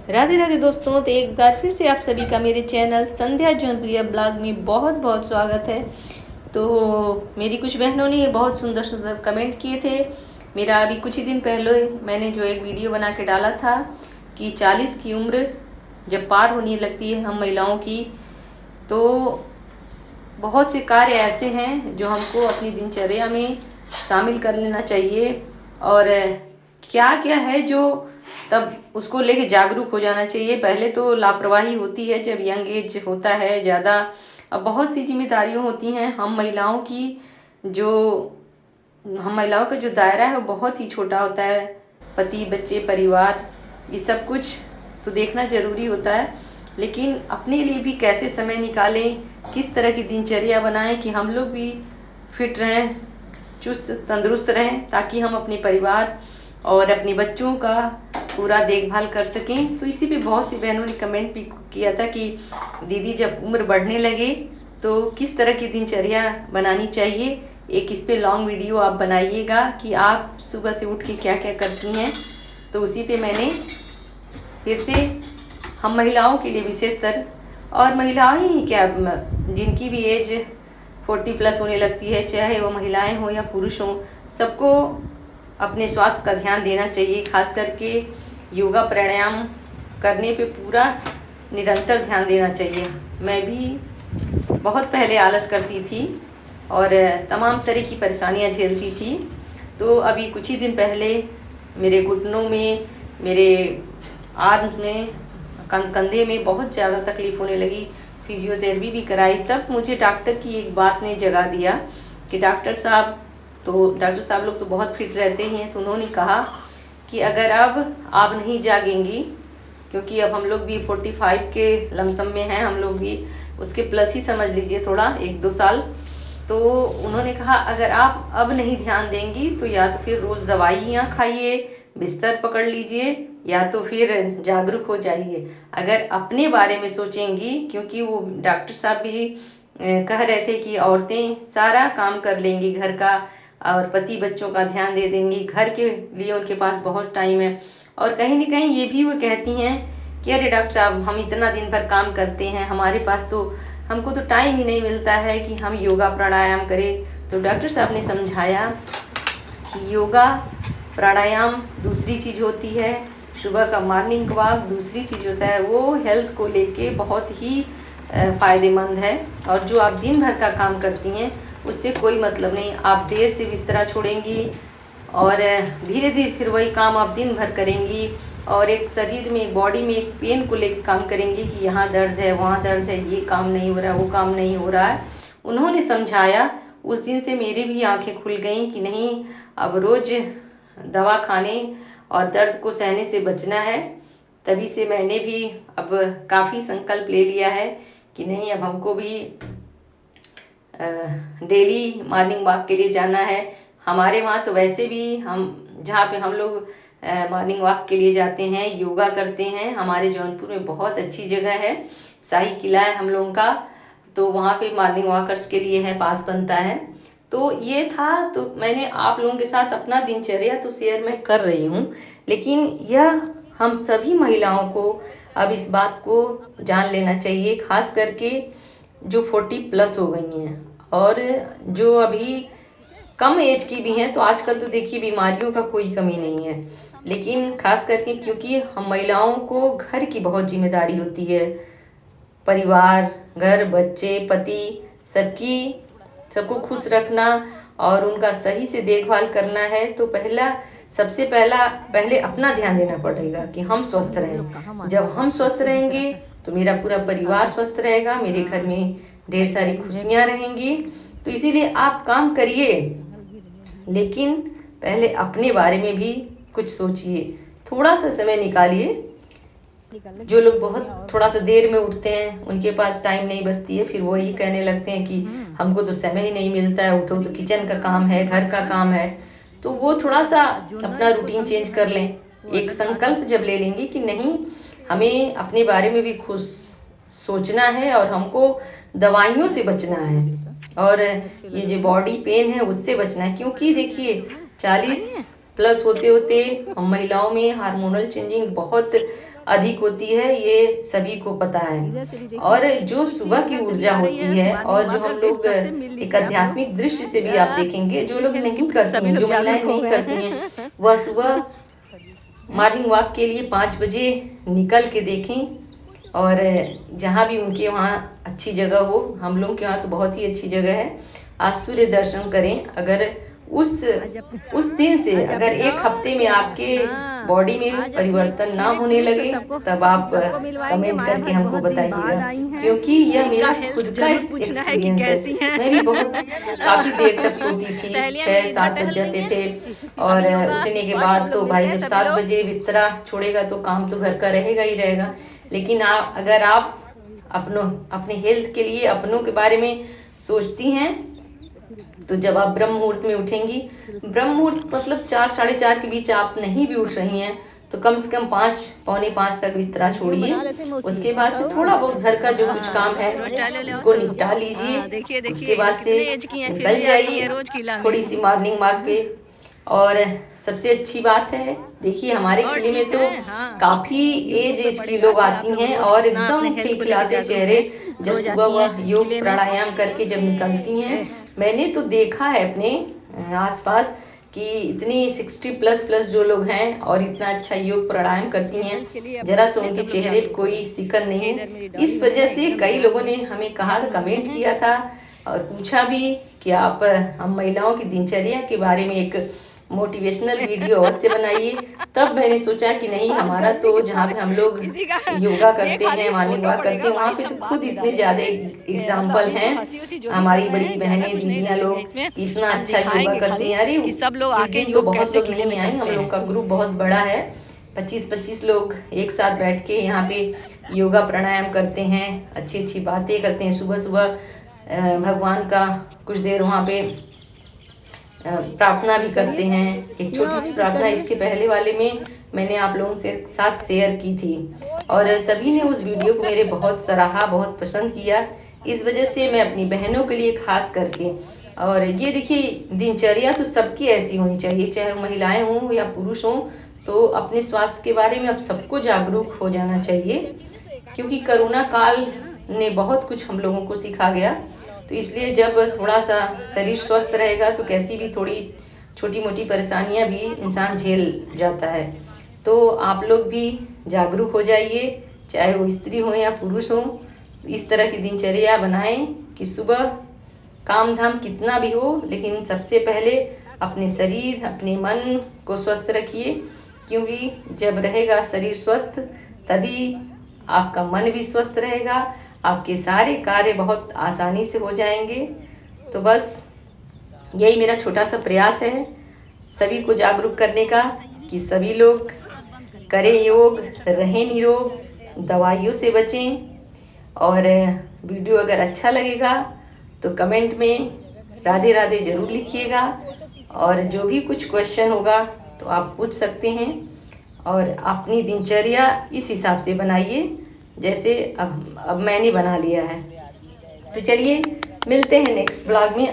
राधे राधे दोस्तों, तो एक बार फिर से आप सभी का मेरे चैनल संध्या जौनप्रिया ब्लॉग में बहुत बहुत स्वागत है। तो मेरी कुछ बहनों ने बहुत सुंदर सुंदर कमेंट किए थे। मेरा अभी कुछ ही दिन पहले मैंने जो एक वीडियो बना के डाला था कि 40 की उम्र जब पार होने लगती है हम महिलाओं की, तो बहुत से कार्य ऐसे हैं जो हमको अपनी दिनचर्या में शामिल कर लेना चाहिए। और क्या क्या है जो तब उसको लेके जागरूक हो जाना चाहिए। पहले तो लापरवाही होती है जब यंग एज होता है ज़्यादा। अब बहुत सी जिम्मेदारियां होती हैं हम महिलाओं की, जो हम महिलाओं का जो दायरा है वो बहुत ही छोटा होता है। पति, बच्चे, परिवार, ये सब कुछ तो देखना ज़रूरी होता है, लेकिन अपने लिए भी कैसे समय निकालें, किस तरह की दिनचर्या बनाएं कि हम लोग भी फिट रहें, चुस्त तंदुरुस्त रहें, ताकि हम अपने परिवार और अपने बच्चों का पूरा देखभाल कर सकें। तो इसी पे बहुत सी बहनों ने कमेंट भी किया था कि दीदी जब उम्र बढ़ने लगे तो किस तरह की दिनचर्या बनानी चाहिए। एक इस पे लॉन्ग वीडियो आप बनाइएगा कि आप सुबह से उठ के क्या क्या करती हैं। तो उसी पे मैंने फिर से हम महिलाओं के लिए विशेषतर, और महिलाएं ही क्या, जिनकी भी एज 40 प्लस होने लगती है, चाहे वो महिलाएं हों या पुरुष हों, सबको अपने स्वास्थ्य का ध्यान देना चाहिए। खास करके योगा प्राणायाम करने पे पूरा निरंतर ध्यान देना चाहिए। मैं भी बहुत पहले आलस करती थी और तमाम तरह की परेशानियां झेलती थी। तो अभी कुछ ही दिन पहले मेरे घुटनों में, मेरे आर्म्स में, कंधे में बहुत ज़्यादा तकलीफ़ होने लगी। फिजियोथेरेपी भी कराई, तब मुझे डॉक्टर की एक बात ने जगा दिया कि डॉक्टर साहब लोग तो बहुत फिट रहते हैं। तो उन्होंने कहा कि अगर अब आप नहीं जागेंगी, क्योंकि अब हम लोग भी 45 के लमसम में हैं, हम लोग भी उसके प्लस ही समझ लीजिए, थोड़ा 1-2 साल। तो उन्होंने कहा अगर आप अब नहीं ध्यान देंगी तो या तो फिर रोज़ दवाइयाँ खाइए, बिस्तर पकड़ लीजिए, या तो फिर जागरूक हो जाइए। अगर अपने बारे में सोचेंगी, क्योंकि वो डॉक्टर साहब भी कह रहे थे कि औरतें सारा काम कर लेंगी घर का, और पति बच्चों का ध्यान दे देंगी, घर के लिए उनके पास बहुत टाइम है। और कहीं ना कहीं ये भी वो कहती हैं कि अरे डॉक्टर साहब, हम इतना दिन भर काम करते हैं, हमारे पास तो, हमको तो टाइम ही नहीं मिलता है कि हम योगा प्राणायाम करें। तो डॉक्टर साहब ने समझाया कि योगा प्राणायाम दूसरी चीज़ होती है, सुबह का मॉर्निंग वॉक दूसरी चीज़ होता है। वो हेल्थ को लेके बहुत ही फ़ायदेमंद है। और जो आप दिन भर का काम करती हैं उससे कोई मतलब नहीं। आप देर से बिस्तरा छोड़ेंगी और धीरे धीरे फिर वही काम आप दिन भर करेंगी, और एक शरीर में, बॉडी में एक पेन को लेकर काम करेंगी कि यहाँ दर्द है, वहाँ दर्द है, ये काम नहीं हो रहा है, वो काम नहीं हो रहा है। उन्होंने समझाया, उस दिन से मेरी भी आंखें खुल गईं कि नहीं, अब रोज़ दवा खाने और दर्द को सहने से बचना है। तभी से मैंने भी अब काफ़ी संकल्प ले लिया है कि नहीं, अब हमको भी डेली मॉर्निंग वॉक के लिए जाना है। हमारे वहाँ तो वैसे भी, हम जहाँ पे हम लोग मॉर्निंग वॉक के लिए जाते हैं, योगा करते हैं, हमारे जौनपुर में बहुत अच्छी जगह है, शाही किला है हम लोगों का। तो वहाँ पे मॉर्निंग वॉकर्स के लिए है, पास बनता है। तो ये था, तो मैंने आप लोगों के साथ अपना दिनचर्या तो शेयर मैं कर रही हूँ, लेकिन यह हम सभी महिलाओं को अब इस बात को जान लेना चाहिए, खास करके जो 40 प्लस हो गई हैं और जो अभी कम एज की भी हैं। तो आजकल तो देखिए बीमारियों का कोई कमी नहीं है, लेकिन खास करके क्योंकि हम महिलाओं को घर की बहुत जिम्मेदारी होती है, परिवार, घर, बच्चे, पति, सबको खुश रखना और उनका सही से देखभाल करना है। तो सबसे पहले अपना ध्यान देना पड़ेगा कि हम स्वस्थ रहें। जब हम स्वस्थ रहेंगे तो मेरा पूरा परिवार स्वस्थ रहेगा, मेरे घर में ढेर सारी खुशियाँ रहेंगी। तो इसीलिए आप काम करिए, लेकिन पहले अपने बारे में भी कुछ सोचिए, थोड़ा सा समय निकालिए। जो लोग बहुत थोड़ा सा देर में उठते हैं, उनके पास टाइम नहीं बचती है, फिर वो यही कहने लगते हैं कि हमको तो समय ही नहीं मिलता है, उठो तो किचन का काम है, घर का काम है। तो वो थोड़ा सा अपना रूटीन चेंज कर लें। एक संकल्प जब ले लेंगे कि नहीं, हमें अपने बारे में भी खुश सोचना है और हमको दवाइयों से बचना है, और ये जो बॉडी पेन है उससे बचना है। क्योंकि देखिए 40 प्लस होते होते हम महिलाओं में हार्मोनल चेंजिंग बहुत अधिक होती है, ये सभी को पता है। और जो सुबह की ऊर्जा होती है और जो हम लोग एक आध्यात्मिक दृष्टि से भी आप देखेंगे, जो लोग नहीं करती हैं, जो महिलाएं नहीं करती हैं, वह सुबह मॉर्निंग वॉक के लिए 5 बजे निकल के देखें। और जहाँ भी उनके वहाँ अच्छी जगह हो, हम लोग के वहाँ तो बहुत ही अच्छी जगह है, आप सूर्य दर्शन करें। अगर उस दिन से अगर एक हफ्ते में आपके बॉडी में परिवर्तन ना होने लगे, तब आप कमेंट करके हमको बताइएगा, क्योंकि यह मेरा खुद का एक्सपीरियंस है। मैं भी बहुत काफ़ी देर तक सोती थी, 6-7 बज जाते थे, और उठने के बाद तो भाई जब 7 बजे बिस्तरा छोड़ेगा तो काम तो घर का रहेगा ही रहेगा। लेकिन अगर आप अपने हेल्थ के लिए अपनों के बारे में सोचती हैं, तो जब आप ब्रह्म मुहूर्त में उठेंगी, ब्रह्म मुहूर्त मतलब 4-4:30 के बीच आप नहीं भी उठ रही हैं, तो कम से कम 5, पौने 5 तक बिस्तरा छोड़िए। उसके बाद से थोड़ा बहुत घर का जो कुछ काम है उसको निपटा लीजिए। उसके बाद से निकल जाइए थोड़ी सी मॉर्निंग वॉक पे। और सबसे अच्छी बात है, देखिए हमारे किले में तो काफ़ी एज की लोग आती हैं और एकदम खिलखिलाते चेहरे जब सुबह वह योग प्राणायाम करके जब निकलती हैं। मैंने तो देखा है अपने आसपास कि इतनी 60+ जो लोग हैं और इतना अच्छा योग प्राणायाम करती हैं, जरा से उनके चेहरे पर कोई सिकन नहीं है। इस वजह से कई लोगों ने हमें कहा, कमेंट किया था और पूछा भी कि आप हम महिलाओं की दिनचर्या के बारे में एक मोटिवेशनल वीडियो अवश्य बनाइए। तब मैंने सोचा कि नहीं, हमारा तो जहाँ पे हम लोग योगा करते हैं, मॉर्निंग वॉक करते हैं, वहाँ पे तो खुद इतने ज़्यादा एग्जाम्पल हैं, हमारी बड़ी बहनें दीदियाँ लोग इतना अच्छा योगा करती हैं। अरे इस दिन तो बहुत लोग नहीं आए, हम लोग का ग्रुप बहुत बड़ा है, 25-25 लोग एक साथ बैठ के यहाँ पे योगा प्राणायाम करते हैं, अच्छी अच्छी बातें करते हैं। सुबह सुबह भगवान का कुछ देर वहाँ पे प्रार्थना भी करते हैं। एक छोटी सी प्रार्थना इसके पहले वाले में मैंने आप लोगों से साथ शेयर की थी और सभी ने उस वीडियो को मेरे बहुत सराहा, बहुत पसंद किया। इस वजह से मैं अपनी बहनों के लिए खास करके, और ये देखिए दिनचर्या तो सबकी ऐसी होनी चाहिए, चाहे महिलाएं हों या पुरुष हों, तो अपने स्वास्थ्य के बारे में अब सबको जागरूक हो जाना चाहिए, क्योंकि कोरोना काल ने बहुत कुछ हम लोगों को सिखा गया। तो इसलिए जब थोड़ा सा शरीर स्वस्थ रहेगा तो कैसी भी थोड़ी छोटी मोटी परेशानियां भी इंसान झेल जाता है। तो आप लोग भी जागरूक हो जाइए, चाहे वो स्त्री हो या पुरुष हो। इस तरह की दिनचर्या बनाएं कि सुबह काम धाम कितना भी हो, लेकिन सबसे पहले अपने शरीर, अपने मन को स्वस्थ रखिए, क्योंकि जब रहेगा शरीर स्वस्थ तभी आपका मन भी स्वस्थ रहेगा, आपके सारे कार्य बहुत आसानी से हो जाएंगे। तो बस यही मेरा छोटा सा प्रयास है सभी को जागरूक करने का कि सभी लोग करें योग, रहें निरोग, दवाइयों से बचें। और वीडियो अगर अच्छा लगेगा तो कमेंट में राधे राधे ज़रूर लिखिएगा, और जो भी कुछ क्वेश्चन होगा तो आप पूछ सकते हैं, और अपनी दिनचर्या इस हिसाब से बनाइए जैसे अब मैंने बना लिया है। तो चलिए मिलते हैं नेक्स्ट ब्लॉग में।